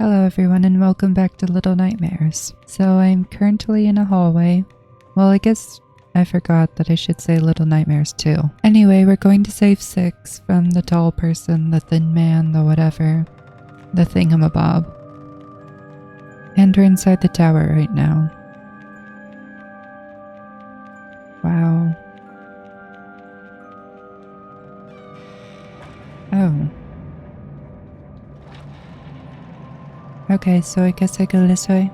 Hello everyone and welcome back to Little Nightmares. So I'm currently in a hallway. Well, I guess I forgot that I should say Little Nightmares too. Anyway, we're going to save 6 from the tall person, the thin man, the whatever, the thingamabob. And we're inside the tower right now. Wow. Oh. Okay, so I guess I go this way.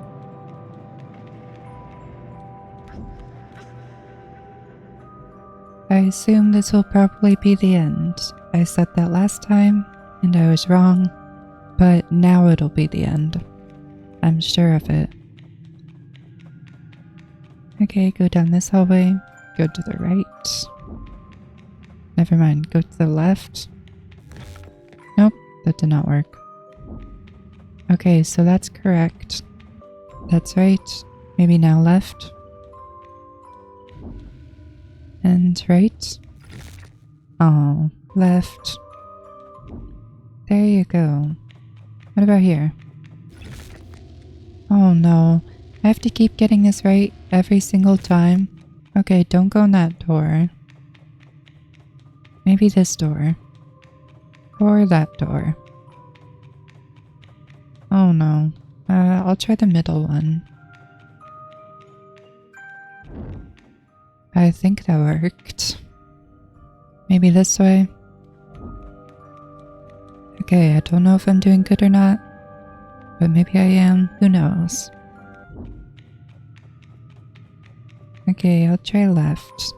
I assume this will probably be the end. I said that last time, and I was wrong, but now it'll be the end. I'm sure of it. Okay, go down this hallway, go to the right. Never mind, go to the left. Nope, that did not work. Okay, so that's correct. That's right. Maybe now left. And right. Oh, left. There you go. What about here? Oh no. I have to keep getting this right every single time. Okay, don't go in that door. Maybe this door. Or that door. Oh no. I'll try the middle one. I think that worked. Maybe this way. Okay, I don't know if I'm doing good or not, but maybe I am. Who knows? Okay, I'll try left.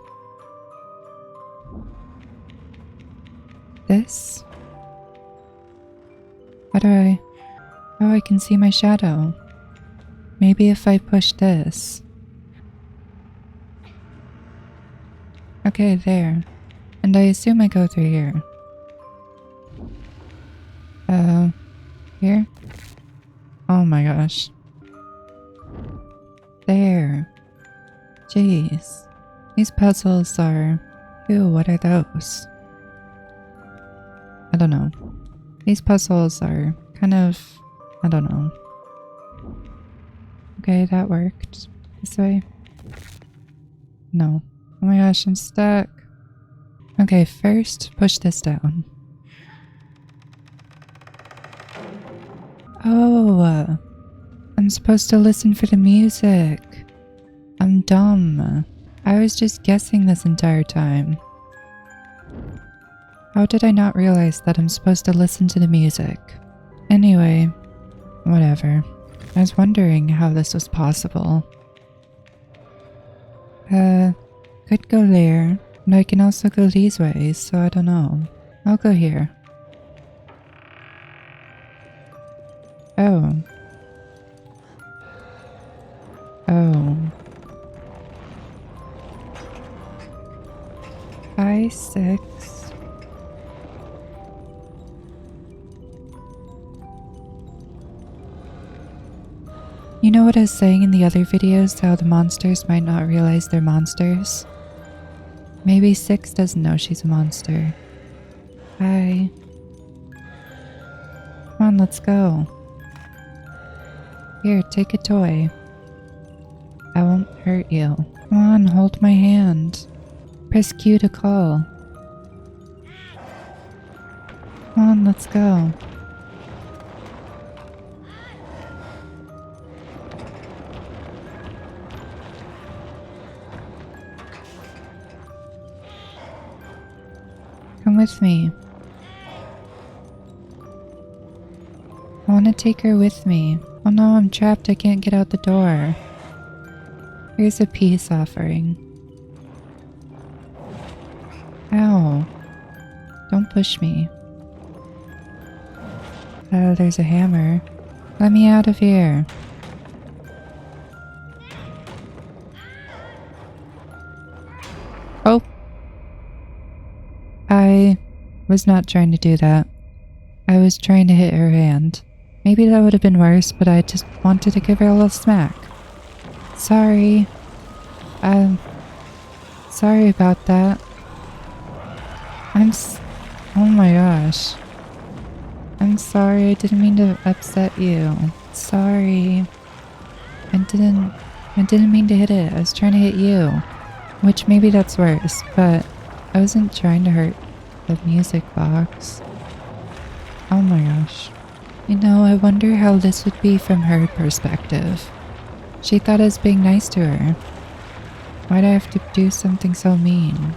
This? How do I... Oh, I can see my shadow. Maybe if I push this. Okay, there. And I assume I go through here. Here? Oh my gosh. There. Jeez. These puzzles are... Ew, what are those? I don't know. These puzzles are kind of... I don't know. Okay, that worked. This way? No. Oh my gosh, I'm stuck. Okay, first, push this down. Oh, I'm supposed to listen for the music. I'm dumb. I was just guessing this entire time. How did I not realize that I'm supposed to listen to the music? Anyway, whatever. I was wondering how this was possible. Could go there, and I can also go these ways, so I don't know. I'll go here. Oh. Oh. Hi, 6. You know what I was saying in the other videos, how the monsters might not realize they're monsters? Maybe 6 doesn't know she's a monster. Hi. Come on, let's go. Here, take a toy. I won't hurt you. Come on, hold my hand. Press Q to call. Come on, let's go. Come with me. I want to take her with me. Oh no, I'm trapped. I can't get out the door. Here's a peace offering. Ow. Don't push me. There's a hammer. Let me out of here. Oh. I was not trying to do that. I was trying to hit her hand. Maybe that would have been worse, but I just wanted to give her a little smack. Sorry. Sorry about that. Oh my gosh. I'm sorry, I didn't mean to upset you. Sorry. I didn't mean to hit it. I was trying to hit you. Which maybe that's worse, but I wasn't trying to hurt the music box. Oh my gosh. You know, I wonder how this would be from her perspective. She thought I was being nice to her. Why'd I have to do something so mean?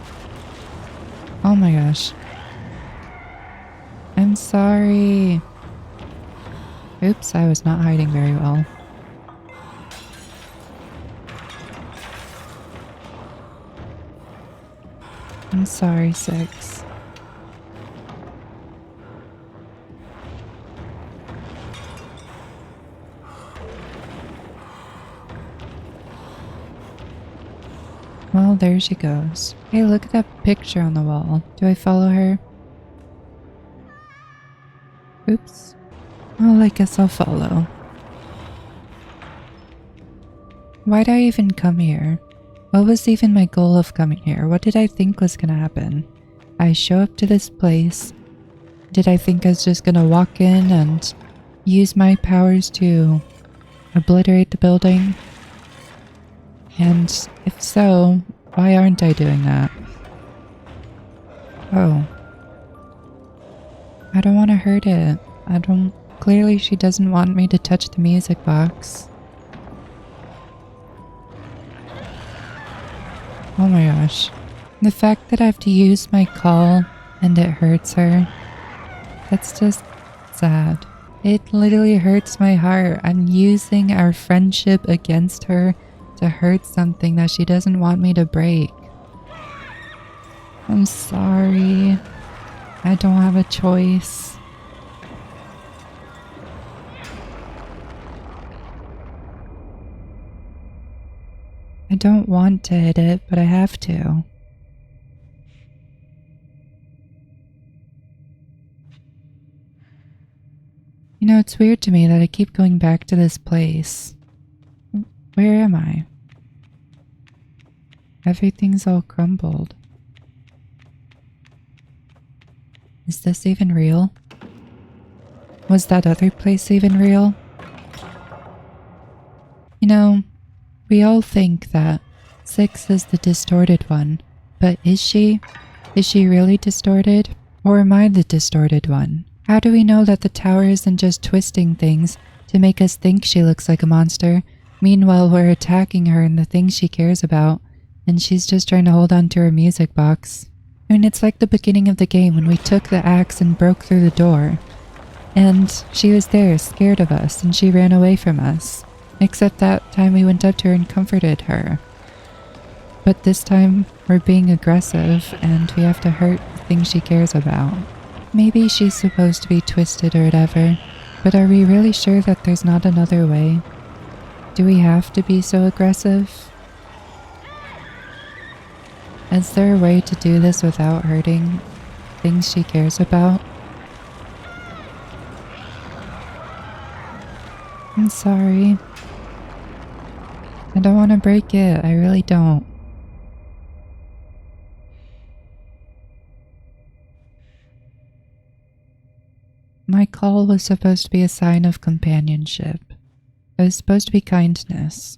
Oh my gosh. I'm sorry. Oops, I was not hiding very well. I'm sorry, 6. Well, there she goes. Hey, look at that picture on the wall. Do I follow her? Oops. Well, I guess I'll follow. Why'd I even come here? What was even my goal of coming here? What did I think was gonna happen? I show up to this place. Did I think I was just gonna walk in and use my powers to obliterate the building? And if so, why aren't I doing that? Oh. I don't want to hurt it. Clearly she doesn't want me to touch the music box. Oh my gosh. The fact that I have to use my call and it hurts her, that's just sad. It literally hurts my heart. I'm using our friendship against her to hurt something that she doesn't want me to break. I'm sorry. I don't have a choice. I don't want to hit it, but I have to. You know, it's weird to me that I keep going back to this place. Where am I? Everything's all crumbled. Is this even real? Was that other place even real? You know, we all think that 6 is the distorted one, but is she? Is she really distorted? Or am I the distorted one? How do we know that the tower isn't just twisting things to make us think she looks like a monster? Meanwhile, we're attacking her and the things she cares about, and she's just trying to hold on to her music box. I mean, it's like the beginning of the game when we took the axe and broke through the door. And she was there, scared of us, and she ran away from us. Except that time we went up to her and comforted her. But this time, we're being aggressive, and we have to hurt the things she cares about. Maybe she's supposed to be twisted or whatever, but are we really sure that there's not another way? Do we have to be so aggressive? Is there a way to do this without hurting things she cares about? I'm sorry. I don't want to break it, I really don't. My call was supposed to be a sign of companionship. It was supposed to be kindness.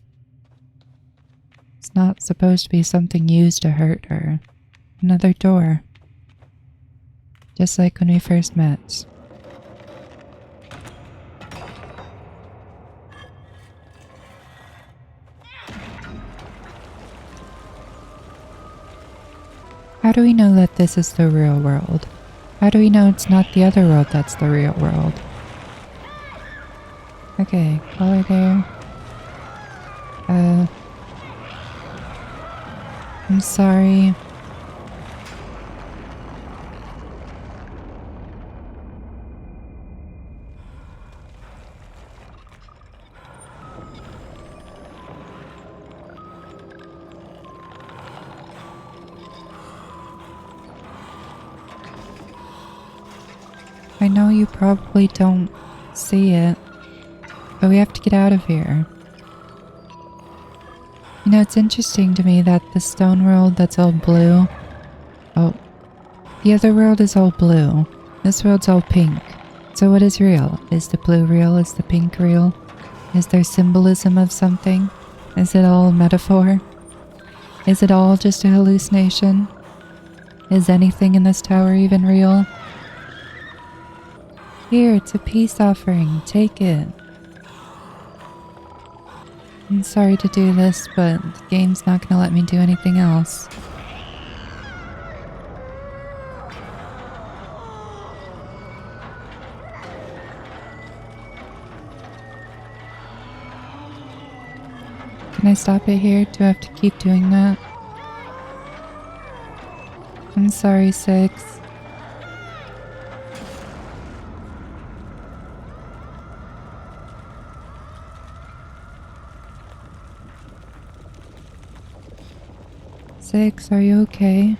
It's not supposed to be something used to hurt her. Another door. Just like when we first met. How do we know that this is the real world? How do we know it's not the other world that's the real world? Okay, while we're there... I'm sorry. I know you probably don't see it, but we have to get out of here. You know, it's interesting to me that the stone world that's all blue... Oh, the other world is all blue. This world's all pink. So what is real? Is the blue real? Is the pink real? Is there symbolism of something? Is it all a metaphor? Is it all just a hallucination? Is anything in this tower even real? Here, it's a peace offering. Take it. I'm sorry to do this, but the game's not gonna let me do anything else. Can I stop it here? Do I have to keep doing that? I'm sorry, 6. Six, are you okay?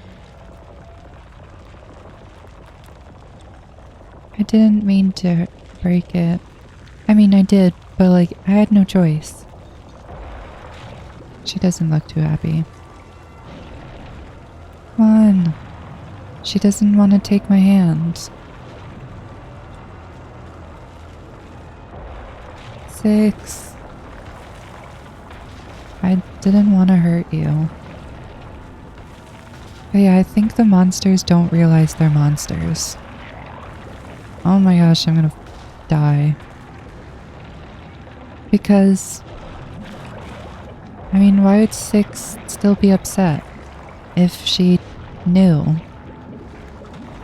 I didn't mean to break it. I mean, I did, but like, I had no choice. She doesn't look too happy. Come on. She doesn't want to take my hand. 6. I didn't want to hurt you. But yeah, I think the monsters don't realize they're monsters. Oh my gosh, I'm gonna die. Because, I mean, why would 6 still be upset if she knew?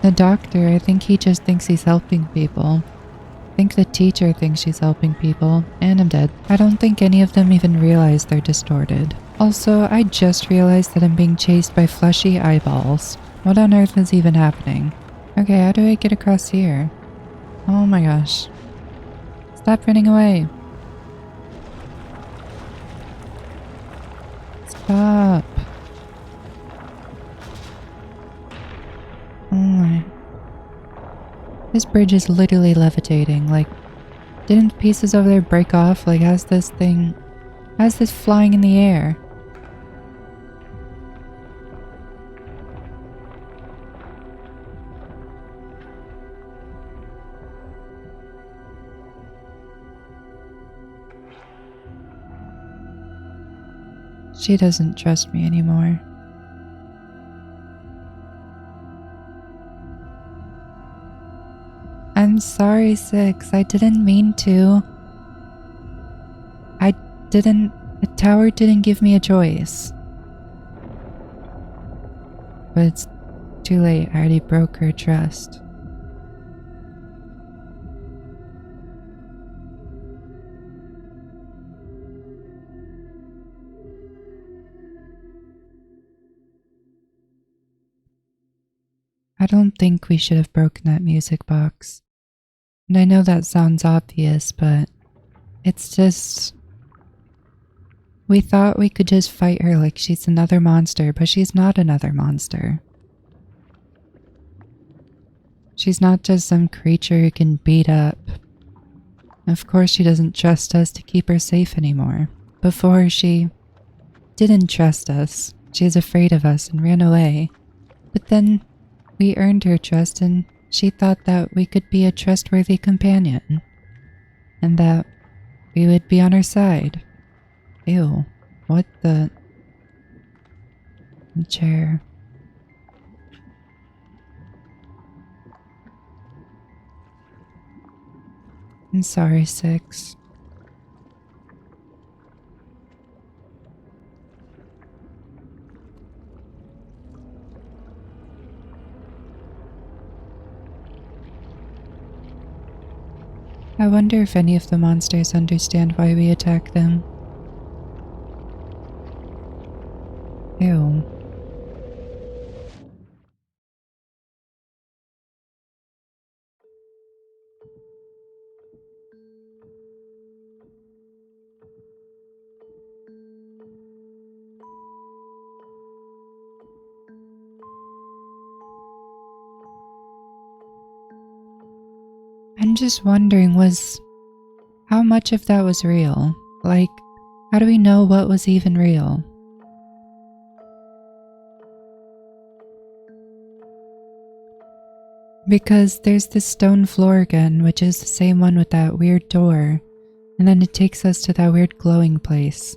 The doctor, I think he just thinks he's helping people. I think the teacher thinks she's helping people, and I'm dead. I don't think any of them even realize they're distorted. Also, I just realized that I'm being chased by fleshy eyeballs. What on earth is even happening? Okay, how do I get across here? Oh my gosh. Stop running away. Stop. Oh my. This bridge is literally levitating. Like, didn't pieces over there break off? Like, how's this flying in the air? She doesn't trust me anymore. I'm sorry, 6. I didn't mean to. The tower didn't give me a choice. But it's too late. I already broke her trust. I don't think we should have broken that music box. And I know that sounds obvious, but it's just... We thought we could just fight her like she's another monster, but she's not another monster. She's not just some creature you can beat up. Of course she doesn't trust us to keep her safe anymore. Before, she didn't trust us. She was afraid of us and ran away. But then we earned her trust and she thought that we could be a trustworthy companion. And that we would be on her side. Ew. What the... chair. I'm sorry, 6. I wonder if any of the monsters understand why we attack them. Ew. I'm just wondering, how much of that was real? Like, how do we know what was even real? Because there's this stone floor again, which is the same one with that weird door. And then it takes us to that weird glowing place.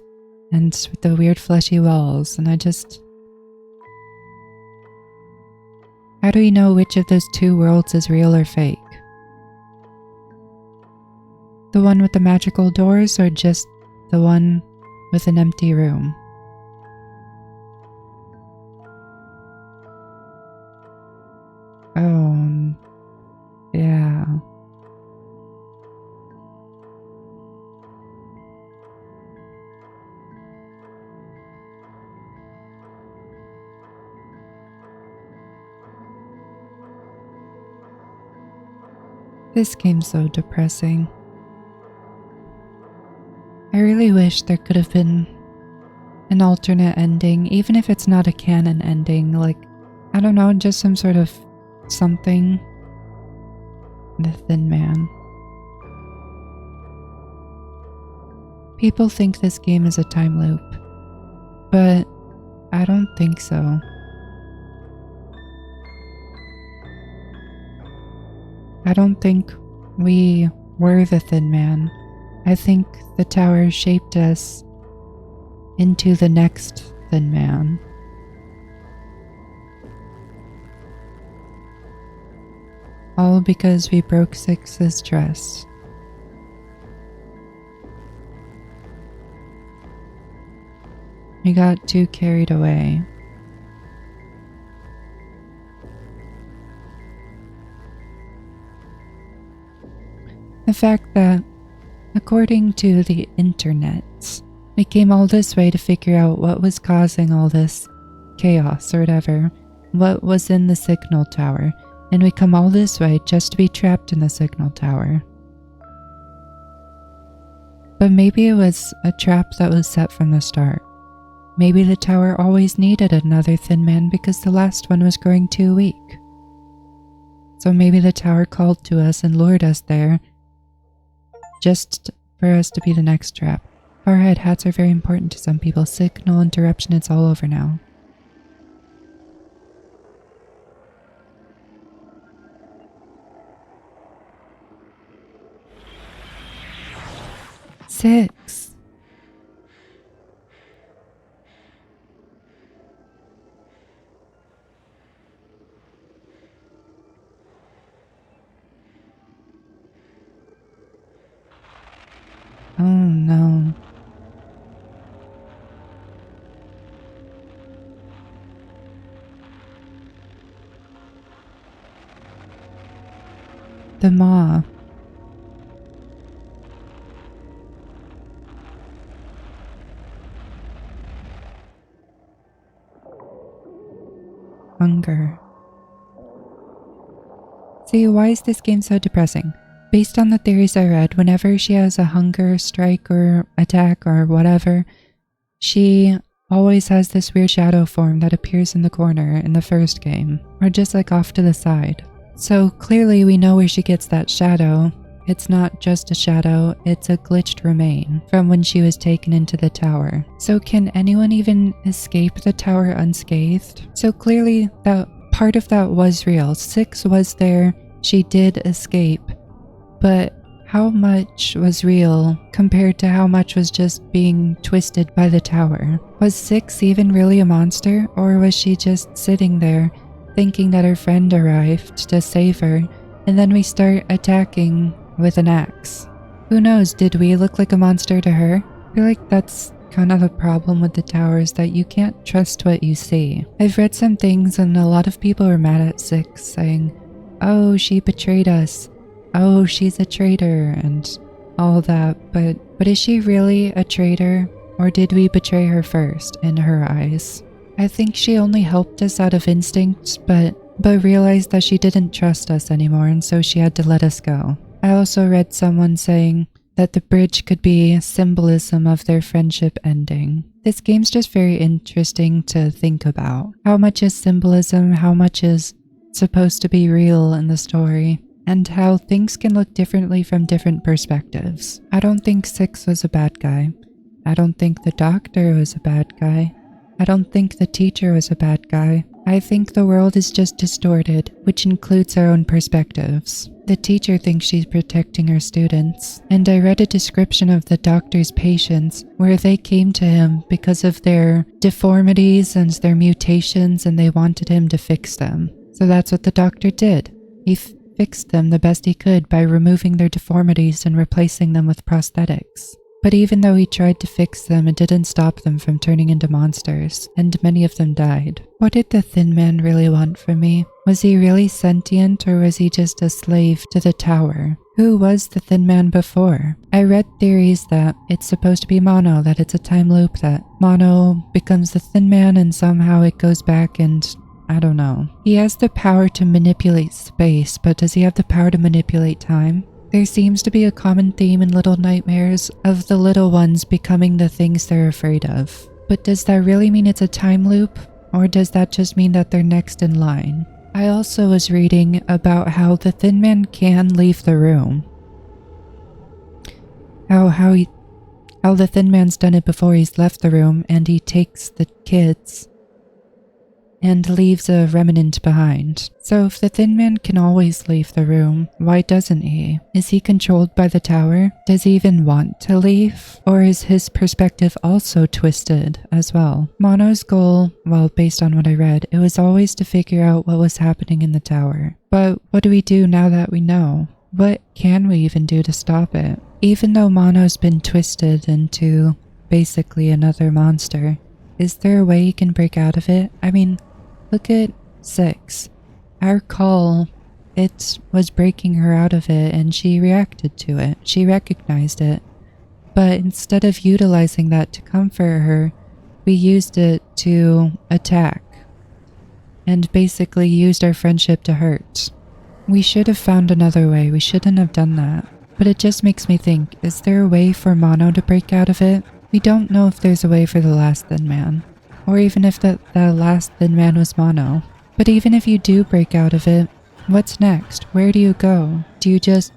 And with the weird fleshy walls. And how do we know which of those two worlds is real or fake? The one with the magical doors or just the one with an empty room? Oh, yeah. This game's so depressing. I really wish there could have been an alternate ending, even if it's not a canon ending, like, I don't know, just some sort of something. The Thin Man. People think this game is a time loop, but I don't think so. I don't think we were the Thin Man. I think the tower shaped us into the next Thin Man. All because we broke Six's trust. We got too carried away. The fact that, according to the internet, we came all this way to figure out what was causing all this chaos or whatever, what was in the signal tower, and we come all this way just to be trapped in the signal tower. But maybe it was a trap that was set from the start. Maybe the tower always needed another Thin Man because the last one was growing too weak. So maybe the tower called to us and lured us there just for us to be the next trap. Forehead hats are very important to some people. Signal interruption, it's all over now. Six. Oh no. The maw. Hunger. See, why is this game so depressing? Based on the theories I read, whenever she has a hunger strike or attack or whatever, she always has this weird shadow form that appears in the corner in the first game, or just like off to the side. So clearly we know where she gets that shadow. It's not just a shadow, it's a glitched remain from when she was taken into the tower. So can anyone even escape the tower unscathed? So clearly that part of that was real. Six was there, she did escape, but how much was real compared to how much was just being twisted by the tower? Was Six even really a monster, or was she just sitting there thinking that her friend arrived to save her, and then we start attacking with an axe? Who knows, did we look like a monster to her? I feel like that's kind of a problem with the towers, that you can't trust what you see. I've read some things and a lot of people were mad at Six, saying, oh, she betrayed us. Oh, she's a traitor and all that, but is she really a traitor, or did we betray her first in her eyes? I think she only helped us out of instinct, but realized that she didn't trust us anymore, and so she had to let us go. I also read someone saying that the bridge could be symbolism of their friendship ending. This game's just very interesting to think about. How much is symbolism, how much is supposed to be real in the story, and how things can look differently from different perspectives. I don't think Six was a bad guy. I don't think the doctor was a bad guy. I don't think the teacher was a bad guy. I think the world is just distorted, which includes our own perspectives. The teacher thinks she's protecting her students, and I read a description of the doctor's patients where they came to him because of their deformities and their mutations, and they wanted him to fix them. So that's what the doctor did. He fixed them the best he could by removing their deformities and replacing them with prosthetics. But even though he tried to fix them, it didn't stop them from turning into monsters, and many of them died. What did the Thin Man really want from me? Was he really sentient, or was he just a slave to the tower? Who was the Thin Man before? I read theories that it's supposed to be Mono, that it's a time loop, that Mono becomes the Thin Man and somehow it goes back and I don't know. He has the power to manipulate space, but does he have the power to manipulate time? There seems to be a common theme in Little Nightmares of the little ones becoming the things they're afraid of. But does that really mean it's a time loop? Or does that just mean that they're next in line? I also was reading about how the Thin Man can leave the room. How the Thin Man's done it before. He's left the room and he takes the kids and leaves a remnant behind. So if the Thin Man can always leave the room, why doesn't he? Is he controlled by the tower? Does he even want to leave? Or is his perspective also twisted as well? Mono's goal, well, based on what I read, it was always to figure out what was happening in the tower. But what do we do now that we know? What can we even do to stop it? Even though Mono's been twisted into basically another monster, is there a way he can break out of it? I mean, look at 6. Our call, it was breaking her out of it and she reacted to it. She recognized it. But instead of utilizing that to comfort her, we used it to attack. And basically used our friendship to hurt. We should have found another way. We shouldn't have done that. But it just makes me think, is there a way for Mono to break out of it? We don't know if there's a way for the last Thin Man. Or even if the last Thin Man was Mono. But even if you do break out of it, what's next? Where do you go? Do you just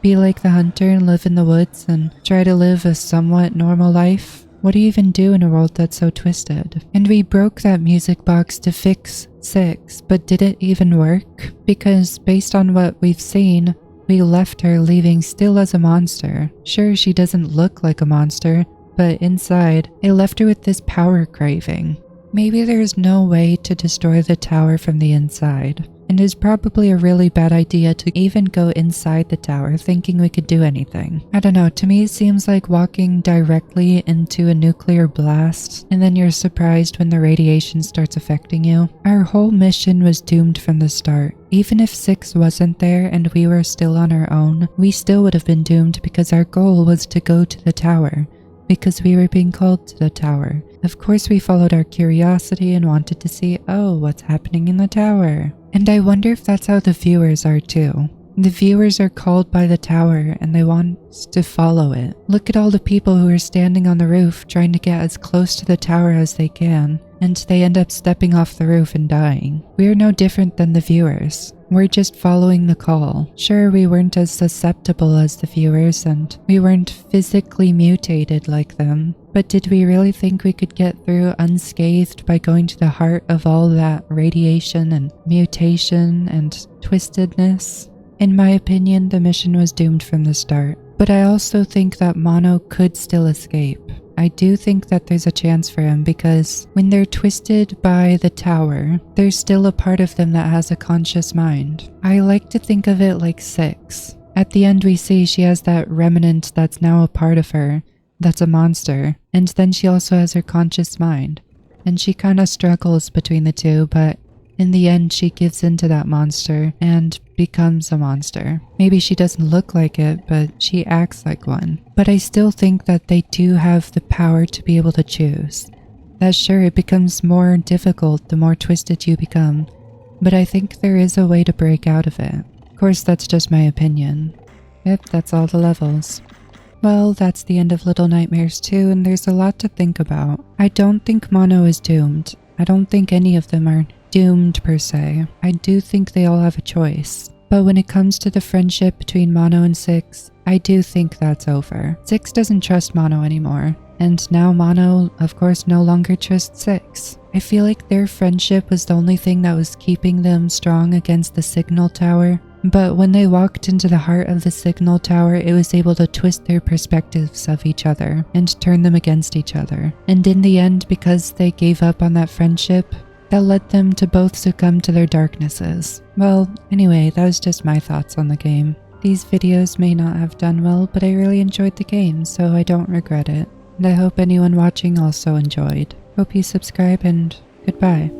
be like the hunter and live in the woods and try to live a somewhat normal life? What do you even do in a world that's so twisted? And we broke that music box to fix 6, but did it even work? Because based on what we've seen, we left her leaving still as a monster. Sure, she doesn't look like a monster, but inside, it left her with this power craving. Maybe there's no way to destroy the tower from the inside, and it's probably a really bad idea to even go inside the tower thinking we could do anything. I don't know, to me it seems like walking directly into a nuclear blast, and then you're surprised when the radiation starts affecting you. Our whole mission was doomed from the start. Even if 6 wasn't there and we were still on our own, we still would have been doomed because our goal was to go to the tower. Because we were being called to the tower. Of course we followed our curiosity and wanted to see, oh, what's happening in the tower? And I wonder if that's how the viewers are too. The viewers are called by the tower and they want to follow it. Look at all the people who are standing on the roof trying to get as close to the tower as they can, and they end up stepping off the roof and dying. We are no different than the viewers. We're just following the call. Sure, we weren't as susceptible as the viewers and we weren't physically mutated like them, but did we really think we could get through unscathed by going to the heart of all that radiation and mutation and twistedness? In my opinion, the mission was doomed from the start, but I also think that Mono could still escape. I do think that there's a chance for him because when they're twisted by the tower, there's still a part of them that has a conscious mind. I like to think of it like 6. At the end we see she has that remnant that's now a part of her, that's a monster, and then she also has her conscious mind. And she kind of struggles between the two, but in the end she gives into that monster and becomes a monster. Maybe she doesn't look like it, but she acts like one. But I still think that they do have the power to be able to choose. That sure, it becomes more difficult the more twisted you become, but I think there is a way to break out of it. Of course, that's just my opinion. Yep, that's all the levels. Well, that's the end of Little Nightmares 2, and there's a lot to think about. I don't think Mono is doomed. I don't think any of them are doomed per se. I do think they all have a choice. But when it comes to the friendship between Mono and 6, I do think that's over. 6 doesn't trust Mono anymore. And now Mono, of course, no longer trusts Six. I feel like their friendship was the only thing that was keeping them strong against the signal tower. But when they walked into the heart of the signal tower, it was able to twist their perspectives of each other and turn them against each other. And in the end, because they gave up on that friendship, that led them to both succumb to their darknesses. Well, anyway, that was just my thoughts on the game. These videos may not have done well, but I really enjoyed the game, so I don't regret it. And I hope anyone watching also enjoyed. Hope you subscribe, and goodbye.